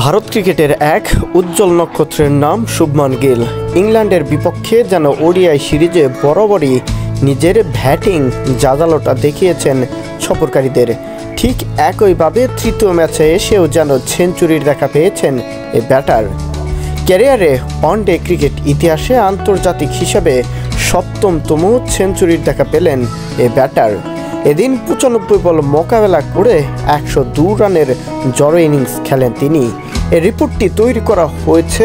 ভারত ক্রিকেটের এক উজ্জ্বল নক্ষত্রের নাম শুভমান গিল। ইংল্যান্ডের বিপক্ষে যেন ওডিআই সিরিজে বরাবরই নিজের ব্যাটিং জাজালটা দেখিয়েছেন সফরকারীদের। ঠিক একইভাবে তৃতীয় ম্যাচে এসেও যেন সেঞ্চুরির দেখা পেয়েছেন এই ব্যাটার। ক্যারিয়ারে ওয়ানডে ক্রিকেট ইতিহাসে আন্তর্জাতিক হিসাবে ৭ম সেঞ্চুরির দেখা পেলেন এই ব্যাটার। এদিন ৯৫ বল মোকাবেলা করে ১০২ রানের জড়ো ইনিংস খেলেন তিনি। এই রিপোর্টটি তৈরি করা হয়েছে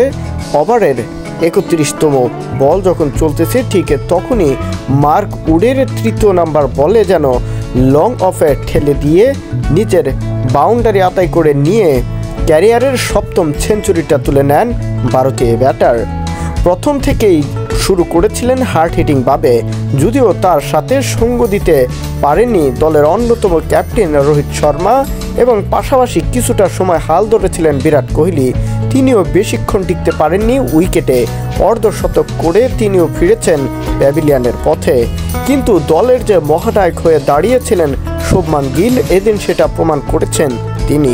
ওভারের ৩১তম বল যখন চলতেছে, ঠিক তখনই মার্ক উডের তৃতীয় নাম্বার বলে যেন লং অফে ঠেলে দিয়ে নিজের বাউন্ডারি আদায় করে নিয়ে ক্যারিয়ারের ৭ম সেঞ্চুরিটা তুলে নেন ভারতীয় ব্যাটার। প্রথম থেকেই শুরু করেছিলেন হার্ড হিটিংভাবে, যদিও তার সাথে সঙ্গ দিতে পারেননি দলের অন্যতম ক্যাপ্টেন রোহিত শর্মা এবং পাশাপাশি কিছুটা সময় হাল ধরেছিলেন বিরাট কোহলি। তিনিও বেশিক্ষণ টিকতে পারেননি উইকেটে। অর্ধশতক করে তিনিও ফিরেছেন প্যাভিলিয়নের পথে। কিন্তু দলের যে মহানায়ক হয়ে দাঁড়িয়েছিলেন শুভমান গিল, এদিন সেটা প্রমাণ করেছেন তিনি।